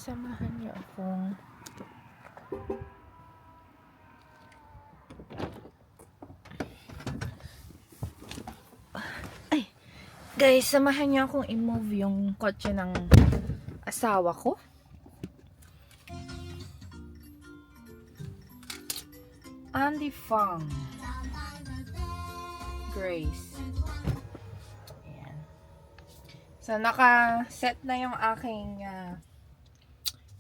samahan niyo akong guys, samahan niyo akong i-move yung kotse ng asawa ko. Andy Fong Grace. Ayan. So, naka-set na yung aking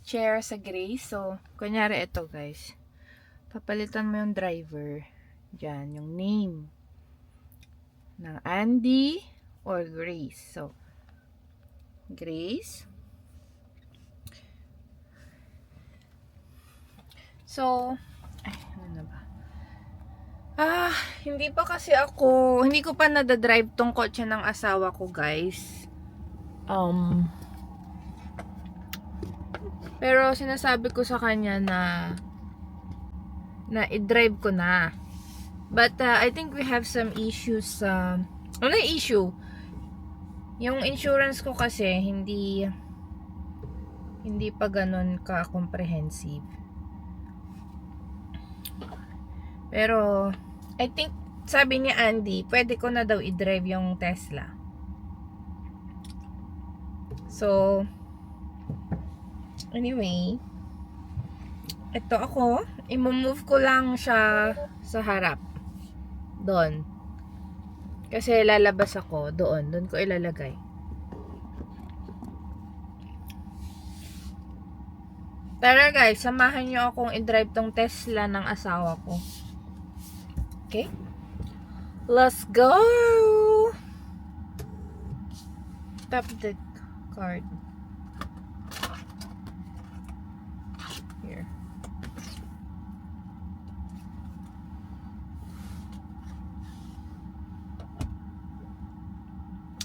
chair sa Grace. So, kunyari ito guys. Papalitan mo yung driver. Diyan, yung name ng Andy or Grace. So, Grace. So, ay, ano na ba? Hindi ko pa nadadrive tong kotse ng asawa ko, guys. Pero sinasabi ko sa kanya na i-drive ko na. But I think we have some issues. Ano issue? Yung insurance ko kasi hindi pa ganun ka-comprehensive. Pero I think sabi ni Andy, pwede ko na daw i-drive yung Tesla. So anyway, ito ako, i-move ko lang siya sa harap. Doon. Kasi lalabas ako doon ko ilalagay. Tara guys, samahan niyo akong i-drive tong Tesla ng asawa ko. Okay? Let's go! Tap the card. Here.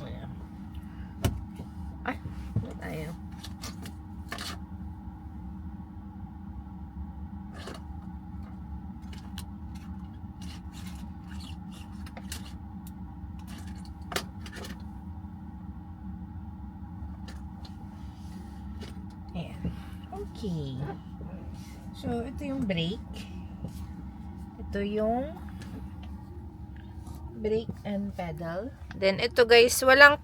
Ayan. Ay, ba't ayaw? Okay. So, ito yung brake. Ito yung brake and pedal. Then, ito guys, walang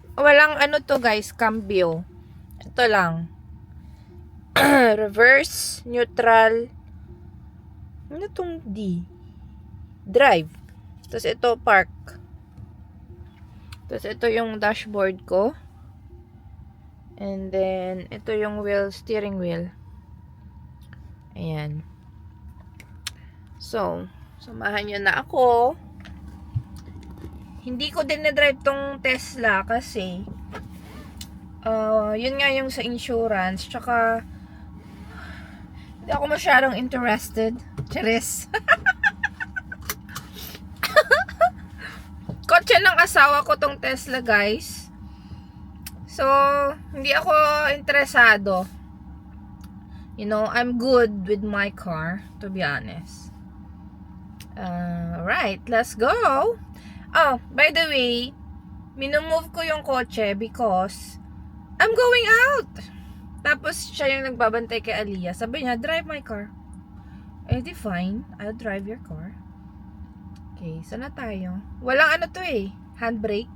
ano to guys, cambio. Ito lang. Reverse, neutral. Ano tong D? Drive. Tapos ito, park. Tapos ito yung dashboard ko. And then, ito yung steering wheel. Ayan. So, samahan nyo na ako. Hindi ko din na-drive tong Tesla kasi yun nga yung sa insurance. Tsaka, hindi ako masyadong interested. Charis. Kotse ng asawa ko tong Tesla, guys. So, hindi ako interesado. You know, I'm good with my car, to be honest. Right, let's go. Oh, by the way, minumove ko yung kotse because I'm going out. Tapos siya yung nagbabantay kay Aliyah. Sabi niya, drive my car. Eh di fine, I'll drive your car. Okay, saan na tayo? Walang ano to eh, handbrake.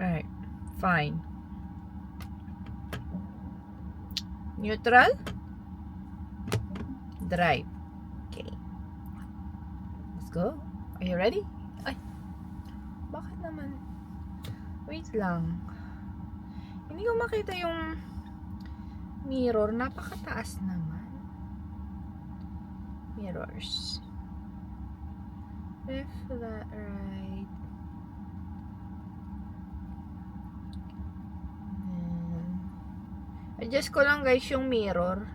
Right, fine. Neutral. Drive. Okay. Let's go. Are you ready? Ay. Bakit naman? Wait lang. Hindi ko makita yung mirror. Napakataas naman. Mirrors. Left, right. Adjust ko lang guys yung mirror.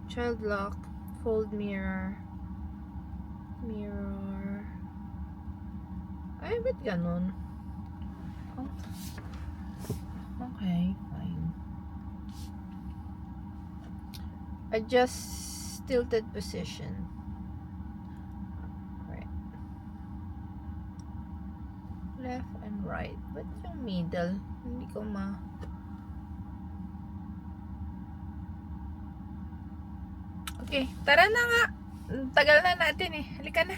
Child lock, fold mirror. Mirror. Ay, ba't ganun? Oh. Okay, fine. Adjust tilted position. Right. Left and right. Ba't yung middle? Hindi ko Okay, tara na nga. Tagal na natin eh. Halika na.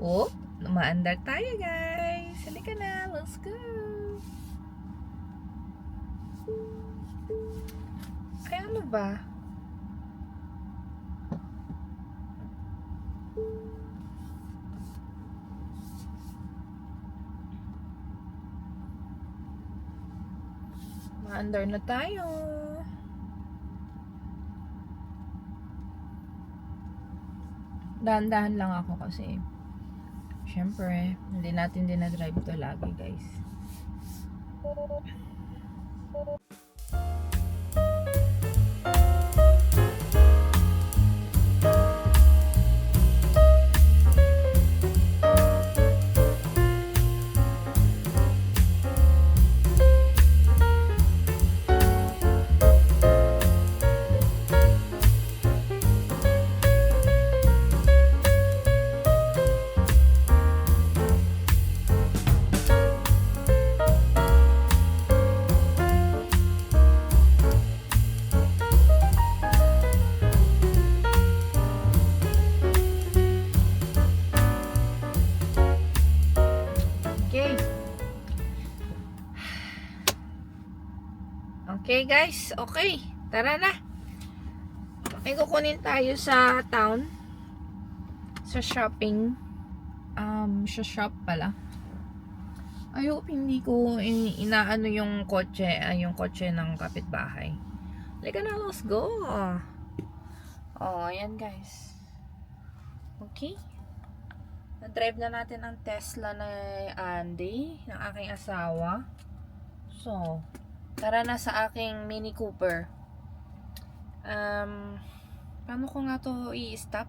Oh, umaandar tayo guys. Halika na. Let's go. Ay, ano ba? Umaandar na tayo. Dahan-dahan lang ako kasi syempre, hindi natin dinadrive to lagi guys. Okay. Okay guys, okay. Tara na. May kukunin tayo sa town. Sa shopping. Sa shop pala. I hope hindi ko inaano yung kotse, yung kotse ng kapitbahay. Halika na, let's go. Oh, ayan guys. Okay. Na-drive na natin ang Tesla na Andy, ng aking asawa. So, tara na sa aking Mini Cooper. Paano ko nga to i-stop?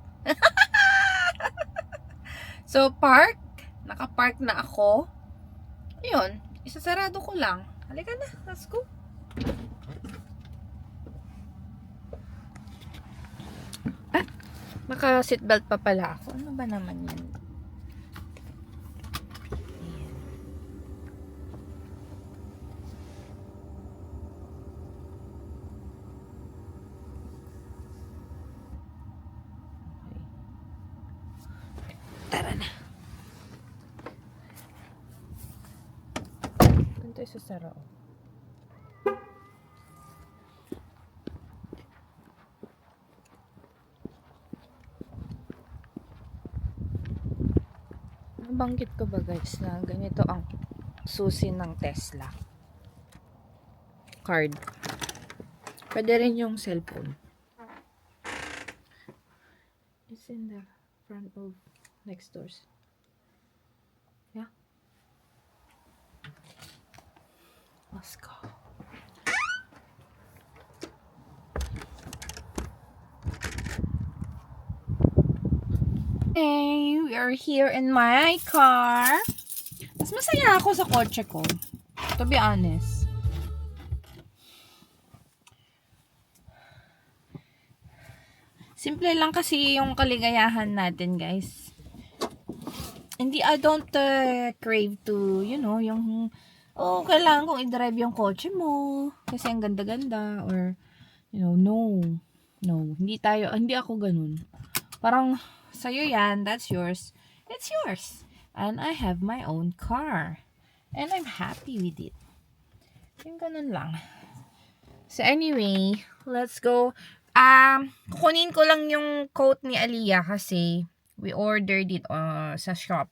So, park. Naka-park na ako. Ayun, isasarado ko lang. Halika na, let's go. Ah, naka-seatbelt pa pala ako. Ano ba naman yan? Tara na. Ito isasara. Nabanggit ko ba guys na ganito ang susi ng Tesla card. Pwede rin yung cellphone. It's in the front of next doors. Yeah. Let's go. Hey, we are here in my car. Mas masaya ako sa kotse ko. To be honest. Simple lang kasi yung kaligayahan natin, guys. I don't crave to, you know, yung, kailangan kong i-drive yung kotse mo. Kasi ang ganda-ganda. Or, you know, no. Hindi ako ganun. Parang, sa'yo yan, that's yours. It's yours. And I have my own car. And I'm happy with it. Yung ganun lang. So anyway, let's go. Kukunin ko lang yung coat ni Aliyah kasi we ordered it sa shop.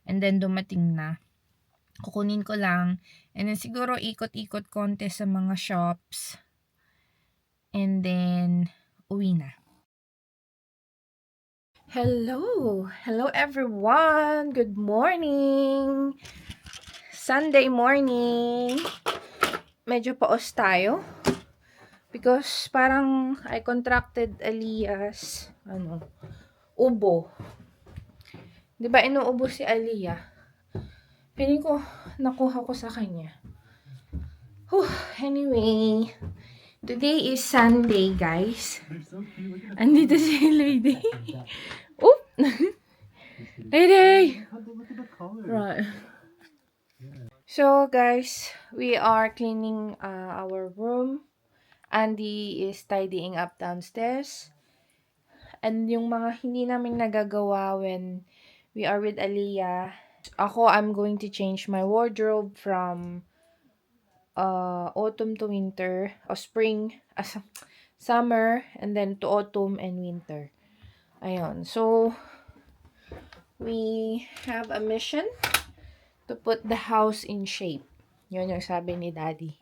And then dumating na. Kukunin ko lang. And then siguro ikot-ikot konti sa mga shops. And then uwi na. Hello everyone. Good morning. Sunday morning. Medyo paos tayo. Because parang I contracted Aliyah's ubo. 'Di ba inuubo si Aliyah? Piling ko nakuha ko sa kanya. Anyway, today is Sunday, guys. Andito si Lady. Oop! Lady! Right. So, guys, we are cleaning our room. Andy is tidying up downstairs. And yung mga hindi namin nagagawa when we are with Aliyah. Ako, I'm going to change my wardrobe from autumn to winter, or spring, summer, and then to autumn and winter. Ayun. So, we have a mission to put the house in shape. Yun yung sabi ni Daddy.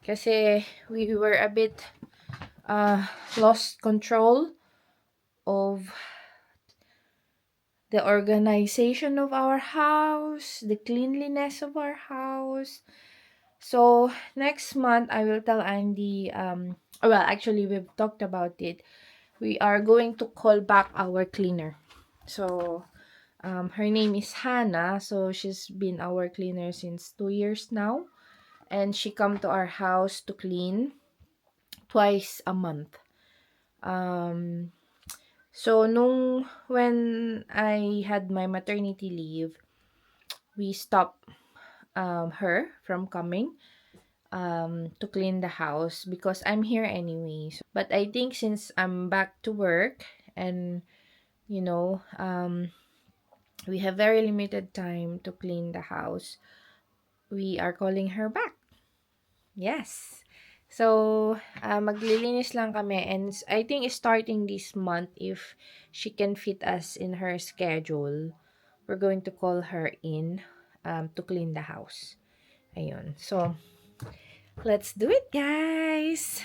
Kasi we were a bit lost control of the organization of our house, the cleanliness of our house. So, next month, I will tell Andy, well, actually, we've talked about it. We are going to call back our cleaner. So, her name is Hannah. So, she's been our cleaner since 2 years now. And she come to our house to clean twice a month. So, when I had my maternity leave, we stopped her from coming to clean the house because I'm here anyway. But I think since I'm back to work and, you know, we have very limited time to clean the house, we are calling her back. Yes. So, maglilinis lang kami, and I think starting this month, if she can fit us in her schedule, we're going to call her in to clean the house. Ayun. So, let's do it, guys!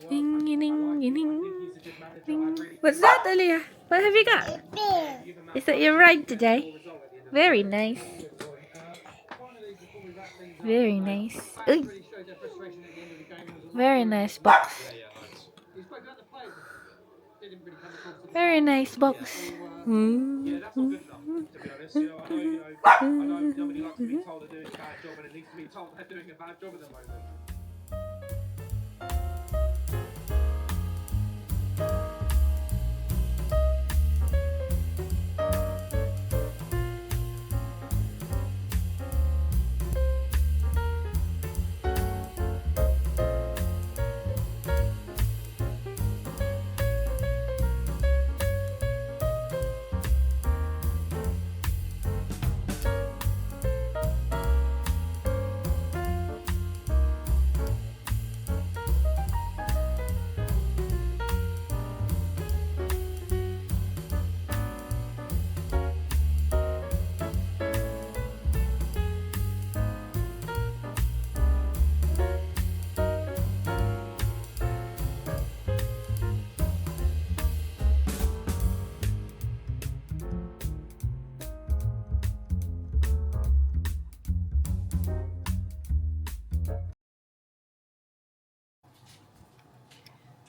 Ding, ding, ding, ding. What's that, Aliyah? What have you got? Is that your ride today? Very nice. Very nice. Uy. Very nice box. Very nice box.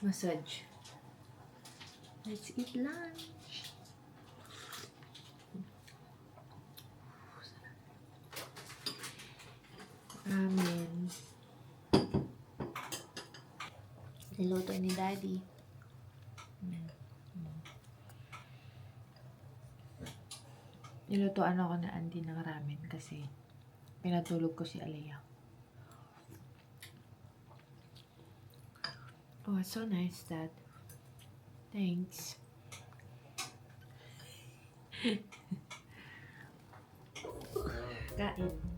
Massage. Let's eat lunch. Ramen. Niluto ni Daddy. Nilutoan ako na Andy ng ramen kasi pinatulog ko si Aliyah. Oh, it's so nice, Dad. Thanks. Kain.